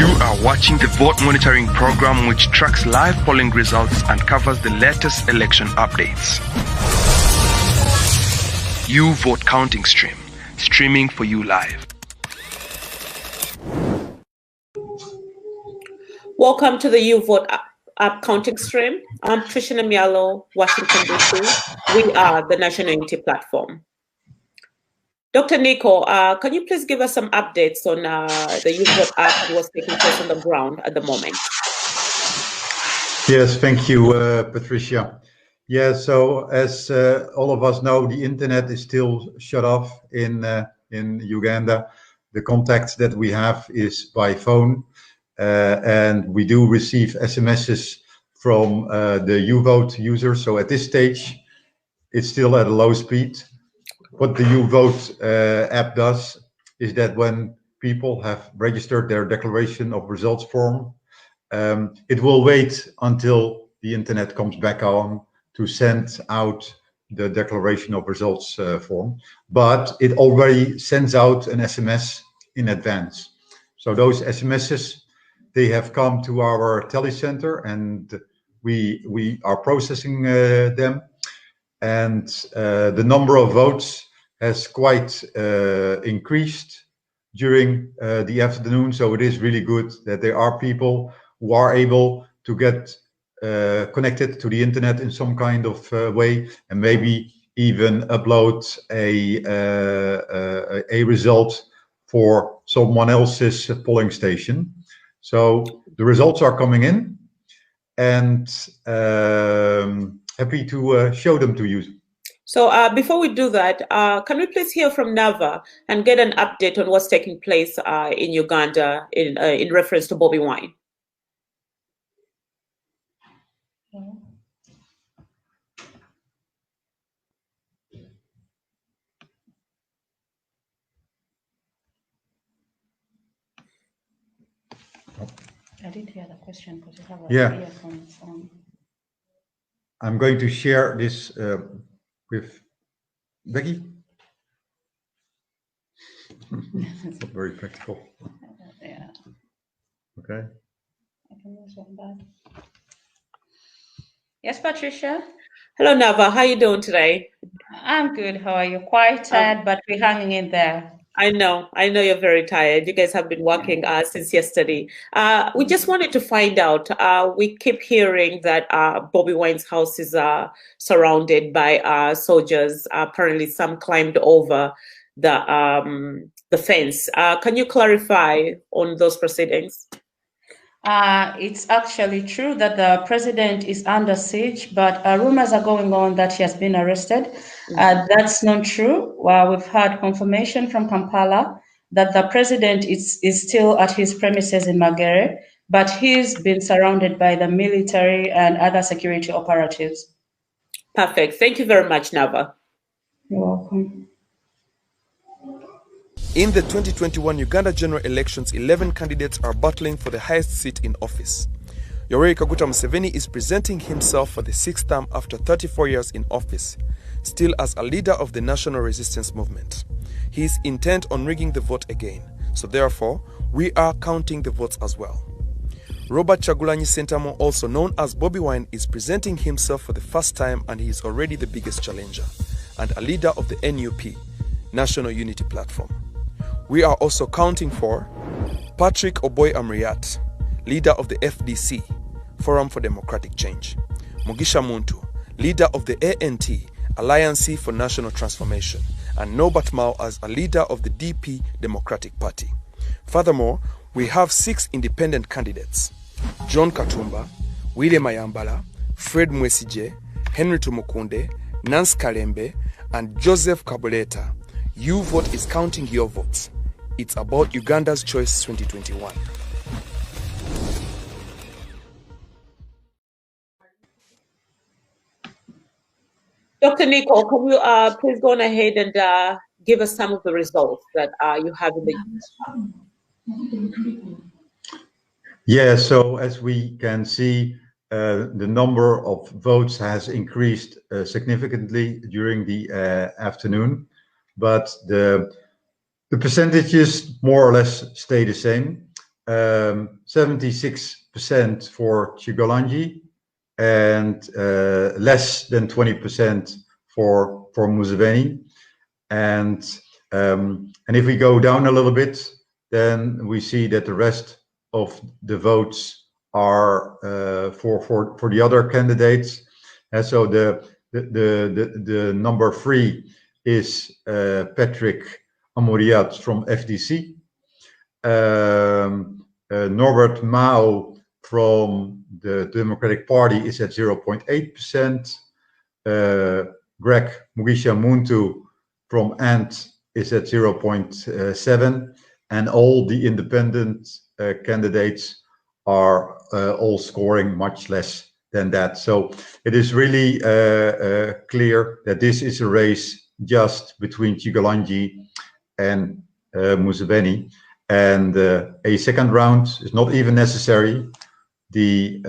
You are watching the Vote Monitoring Program, which tracks live polling results and covers the latest election updates. Uvote Counting Stream, streaming for you live. Welcome to the Uvote app counting stream. I'm Tricia Mialo, Washington, D.C. We are the National Unity Platform. Dr. Nico, can you please give us some updates on the Uvote app and what's taking place on the ground at the moment? Yes, thank you, Patricia. Yeah, so as all of us know, the internet is still shut off in Uganda. The contact that we have is by phone. And we do receive SMSs from the Uvote users. So at this stage, it's still at a low speed. What the Uvote app does is that when people have registered their declaration of results form, it will wait until the internet comes back on to send out the declaration of results form. But it already sends out an SMS in advance. So those SMSs, they have come to our telecenter and we are processing them. And the number of votes has quite increased during the afternoon. So it is really good that there are people who are able to get connected to the internet in some kind of way and maybe even upload a result for someone else's polling station. So the results are coming in and happy to show them to you. So before we do that, can we please hear from Nava and get an update on what's taking place in Uganda in reference to Bobi Wine? I didn't hear the question because you have earphones on. I'm going to share this with Becky. It's not very practical. Yeah. Okay. I can use one back. Yes, Patricia. Hello, Nava. How are you doing today? I'm good. How are you? Quite tired, but we're hanging in there. I know you're very tired. You guys have been working since yesterday. We just wanted to find out, we keep hearing that Bobi Wine's house is surrounded by soldiers. Apparently some climbed over the fence. Can you clarify on those proceedings? It's actually true that the president is under siege, but rumors are going on that he has been arrested. That's not true. We've had confirmation from Kampala that the president is still at his premises in Magere, but he's been surrounded by the military and other security operatives. Perfect. Thank you very much, Nava. You're welcome. In the 2021 Uganda general elections, 11 candidates are battling for the highest seat in office. Yoweri Kaguta Museveni is presenting himself for the 6th term after 34 years in office, still as a leader of the national resistance movement. He is intent on rigging the vote again, so therefore, we are counting the votes as well. Robert Chagulanyi Sentamu, also known as Bobi Wine, is presenting himself for the first time and he is already the biggest challenger and a leader of the NUP, National Unity Platform. We are also counting for Patrick Oboy Amriat, leader of the FDC, Forum for Democratic Change, Mugisha Muntu, leader of the ANT, Alliance for National Transformation, and Norbert Mao as a leader of the DP Democratic Party. Furthermore, we have 6 independent candidates: John Katumba, William Ayambala, Fred Mwesije, Henry Tumukunde, Nance Kalembe, and Joseph Kabuleta. Uvote is counting your votes. It's about Uganda's Choice 2021. Dr. Nico, can you please go on ahead and give us some of the results that you have in the Yeah, so as we can see, the number of votes has increased significantly during the afternoon, but the percentages more or less stay the same. 76% for Chigolanji, and less than 20% for Museveni. And if we go down a little bit, then we see that the rest of the votes are for the other candidates. And so the number 3 is Patrick Amoriat from FDC. Norbert Mao from the Democratic Party is at 0.8%. Greg Mugisha Muntu from ANT is at 0.7%. And all the independent candidates are all scoring much less than that. So it is really clear that this is a race just between Chigolanji and Museveni. And a second round is not even necessary. The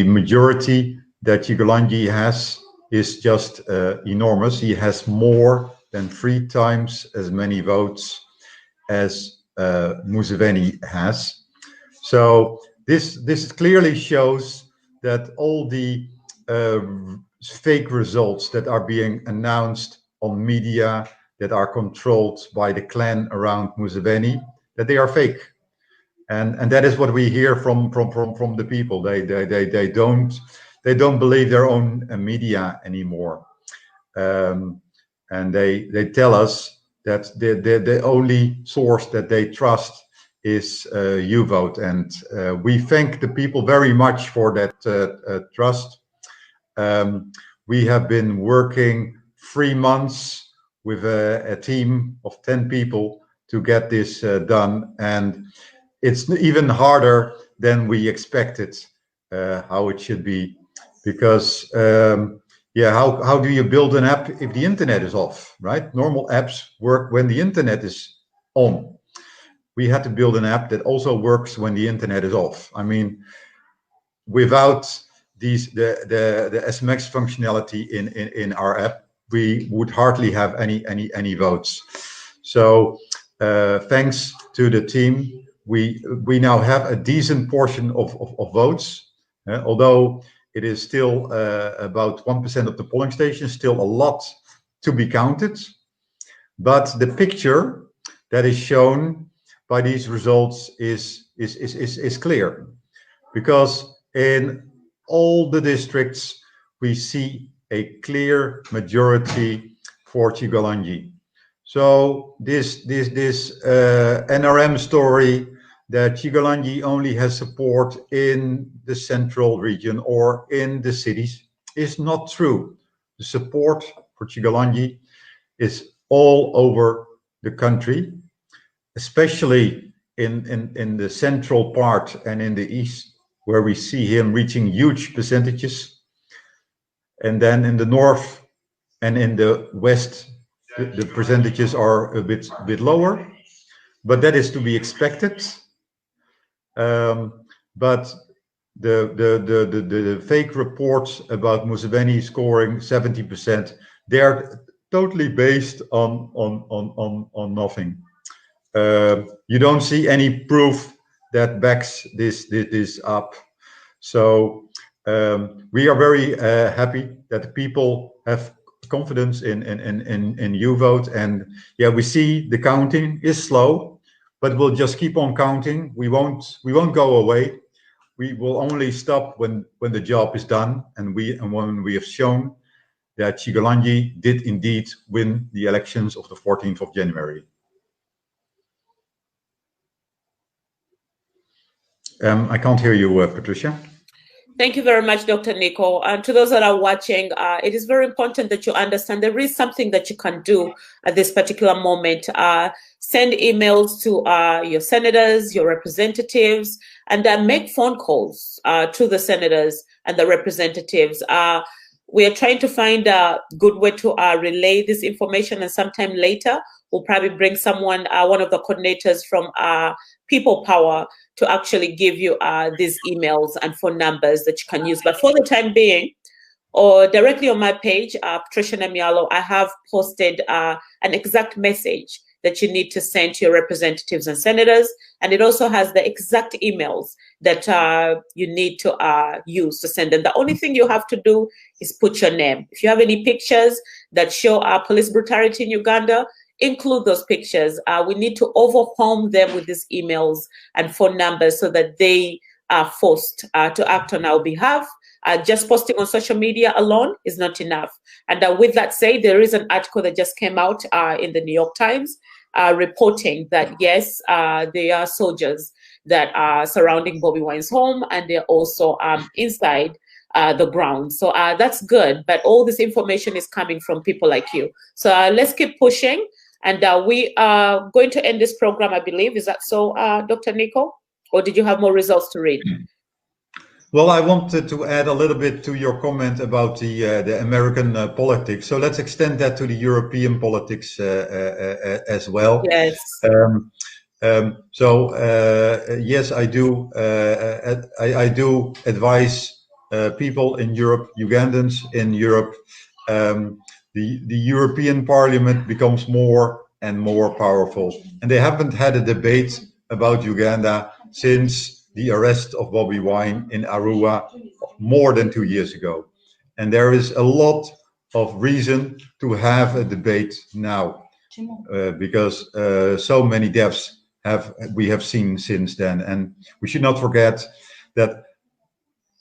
majority that Chigolanji has is just enormous. He has more than 3 times as many votes as Museveni has. So this clearly shows that all the fake results that are being announced on media, that are controlled by the clan around Museveni, that they are fake, and that is what we hear from the people. They don't believe their own media anymore, and they tell us that the only source that they trust is Uvote, and we thank the people very much for that trust. We have been working 3 months with a team of 10 people to get this done, and it's even harder than we expected how it should be, because how do you build an app if the internet is off, right? Normal apps work when the internet is on. We had to build an app that also works when the internet is off. I mean, without the SMX functionality in our app, we would hardly have any votes. So thanks to the team, we now have a decent portion of votes, although it is still about 1% of the polling stations, still a lot to be counted. But the picture that is shown by these results is clear, because in all the districts we see a clear majority for Chigolanji. So this NRM story that Chigolanji only has support in the central region or in the cities is not true. The support for Chigolanji is all over the country, especially in the central part and in the east, where we see him reaching huge percentages. And then in the north and in the west, the percentages are a bit lower, but that is to be expected. But the fake reports about Museveni scoring 70%, they are totally based on nothing. You don't see any proof that backs this up. So we are very happy that the people have confidence in Uvote, and yeah, we see the counting is slow, but we'll just keep on counting. We won't go away. We will only stop when the job is done, and when we have shown that Chigolanji did indeed win the elections of the 14th of January. I can't hear you, Patricia. Thank you very much, Dr. Nico. And to those that are watching, it is very important that you understand there is something that you can do at this particular moment. Send emails to your senators, your representatives, and make phone calls to the senators and the representatives. We are trying to find a good way to relay this information, and sometime later, we'll probably bring someone, one of the coordinators from People Power, to actually give you these emails and phone numbers that you can use. But for the time being, or directly on my page, Patricia Nemialo, I have posted an exact message that you need to send to your representatives and senators. And it also has the exact emails that you need to use to send them. The only thing you have to do is put your name. If you have any pictures that show police brutality in Uganda, include those pictures. We need to overwhelm them with these emails and phone numbers so that they are forced to act on our behalf. Just posting on social media alone is not enough. And with that said, there is an article that just came out in the New York Times reporting that, yes, there are soldiers that are surrounding Bobi Wine's home, and they're also inside the ground. So that's good. But all this information is coming from people like you. So let's keep pushing. And we are going to end this program, I believe. Is that so, Dr. Nico? Or did you have more results to read? Well, I wanted to add a little bit to your comment about the American politics. So let's extend that to the European politics as well. Yes. Yes, I do. I do advise people in Europe, Ugandans in Europe. The European Parliament becomes more and more powerful, and they haven't had a debate about Uganda since the arrest of Bobi Wine in Arua more than 2 years ago. And there is a lot of reason to have a debate now because so many deaths we have seen since then. And we should not forget that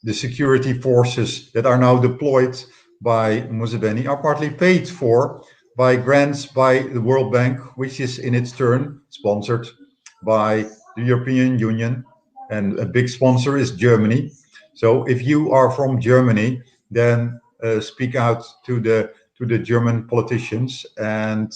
the security forces that are now deployed by Museveni are partly paid for by grants by the World Bank, which is in its turn sponsored by the European Union, and a big sponsor is Germany. So if you are from Germany, then speak out to the German politicians. And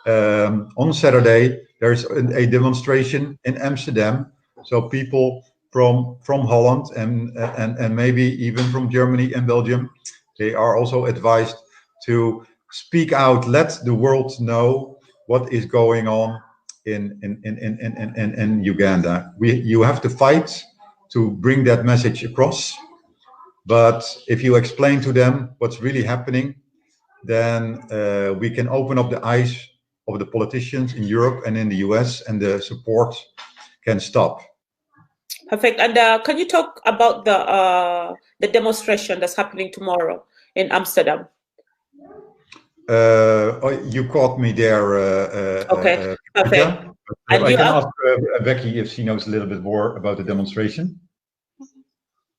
on Saturday there's a demonstration in Amsterdam. So people from Holland and maybe even from Germany and Belgium, they are also advised to speak out, let the world know what is going on in Uganda. You have to fight to bring that message across. But if you explain to them what's really happening, then we can open up the eyes of the politicians in Europe and in the US, and the support can stop. Perfect. And can you talk about the demonstration that's happening tomorrow in Amsterdam? You caught me there. Okay, perfect. I can ask Becky if she knows a little bit more about the demonstration.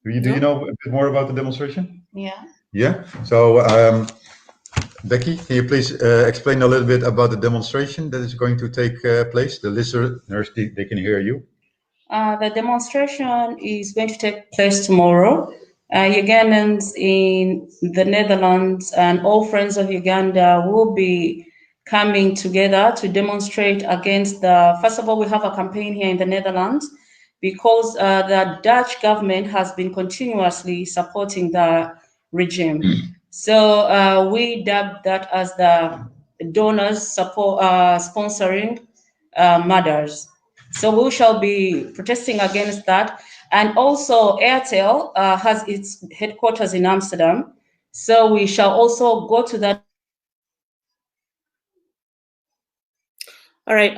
Do you know a bit more about the demonstration? Yeah. Yeah. So, Becky, can you please explain a little bit about the demonstration that is going to take place? The listeners, they can hear you. The demonstration is going to take place tomorrow. Ugandans in the Netherlands and all friends of Uganda will be coming together to demonstrate against first of all, we have a campaign here in the Netherlands because the Dutch government has been continuously supporting the regime. So we dubbed that as the donors sponsoring murders. So we shall be protesting against that. And also Airtel has its headquarters in Amsterdam. So we shall also go to that. All right,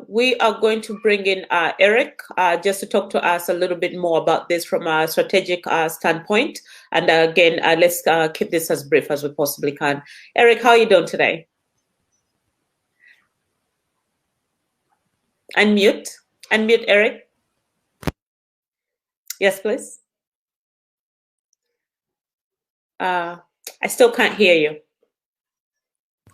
we are going to bring in Eric just to talk to us a little bit more about this from a strategic standpoint. And again, let's keep this as brief as we possibly can. Eric, how are you doing today? Unmute, Eric. Yes, please. I still can't hear you.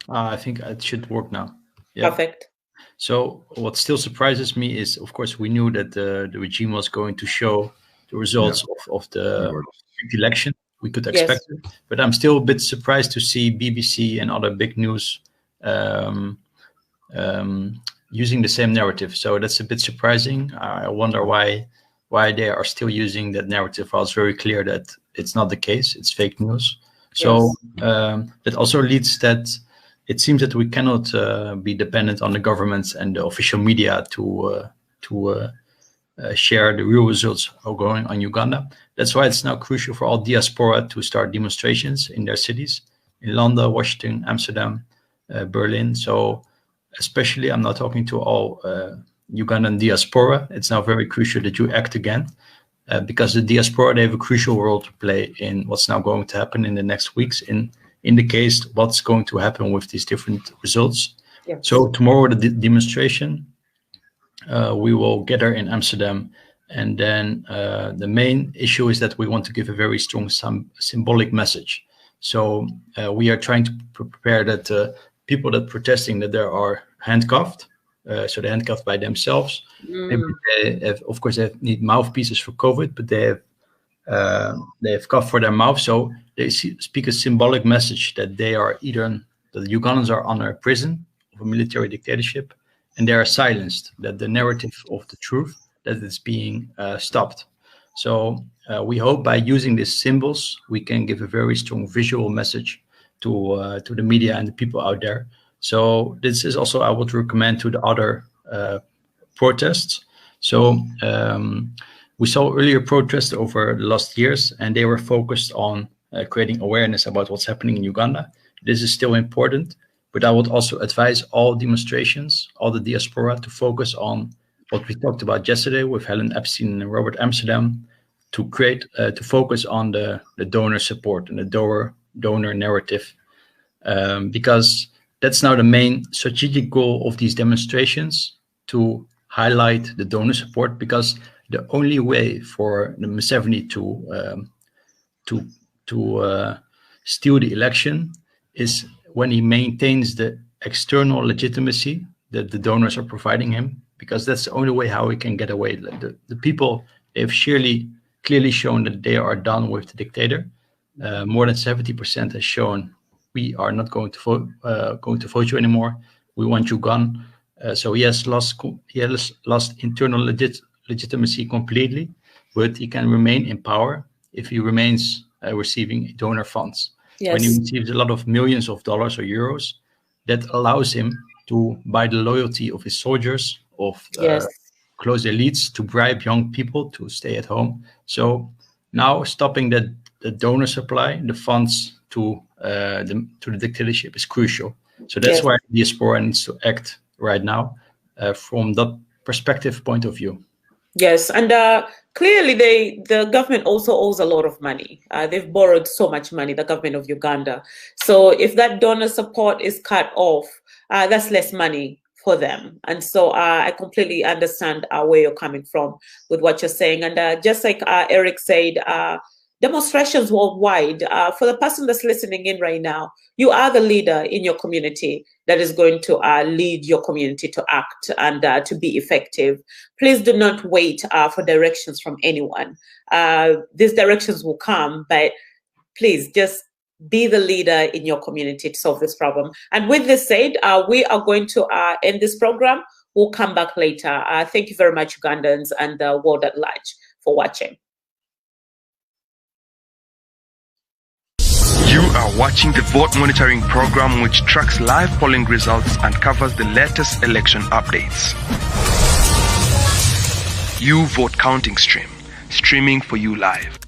I think it should work now. Yeah. Perfect. So what still surprises me is, of course, we knew that the regime was going to show the results of the election. We could expect it, but I'm still a bit surprised to see BBC and other big news using the same narrative. So that's a bit surprising. I wonder why they are still using that narrative while it's very clear that it's not the case. It's fake news. So that also leads that it seems that we cannot be dependent on the governments and the official media to share the real results of going on Uganda. That's why it's now crucial for all diaspora to start demonstrations in their cities, in London, Washington, Amsterdam, Berlin. So especially I'm now talking to all Ugandan diaspora. It's now very crucial that you act again, because the diaspora, they have a crucial role to play in what's now going to happen in the next weeks in the case what's going to happen with these different results. Yes. So tomorrow, the demonstration, we will gather in Amsterdam. And then the main issue is that we want to give a very strong symbolic message. So we are trying to prepare that people that protesting that they are handcuffed. So they're handcuffed by themselves. Maybe they have, of course, they need mouthpieces for COVID, but they have cuff for their mouth. So they speak a symbolic message that they are either the Ugandans are under prison of a military dictatorship, and they are silenced. That the narrative of the truth that it's being stopped. So we hope by using these symbols we can give a very strong visual message to the media and the people out there. So this is also I would recommend to the other protests. So we saw earlier protests over the last years, and they were focused on creating awareness about what's happening in Uganda. This is still important, but I would also advise all demonstrations, all the diaspora, to focus on what we talked about yesterday with Helen Epstein and Robert Amsterdam, to create, to focus on the donor support and the donor narrative, because that's now the main strategic goal of these demonstrations, to highlight the donor support, because the only way for the Museveni to steal the election is when he maintains the external legitimacy that the donors are providing him, because that's the only way how he can get away. The people, they've clearly shown that they are done with the dictator. More than 70% has shown we are not going to vote you anymore. We want you gone. So he has lost internal legitimacy completely, but he can remain in power if he remains receiving donor funds. Yes. When he receives a lot of millions of dollars or euros, that allows him to buy the loyalty of his soldiers, of close elites, to bribe young people to stay at home. So now stopping the donor supply, the funds to the dictatorship is crucial. So that's why the diaspora needs to act right now from that perspective point of view. Yes, and clearly the government also owes a lot of money. They've borrowed so much money, the government of Uganda. So if that donor support is cut off, that's less money for them. And so I completely understand where you're coming from with what you're saying. And just like Eric said, demonstrations worldwide, for the person that's listening in right now, you are the leader in your community that is going to lead your community to act and to be effective. Please do not wait for directions from anyone. These directions will come, but please just be the leader in your community to solve this problem. And with this said, we are going to end this program. We'll come back later. Thank you very much, Ugandans and the world at large, for watching. You are watching the Vote Monitoring Program, which tracks live polling results and covers the latest election updates. Uvote Counting Stream, streaming for you live.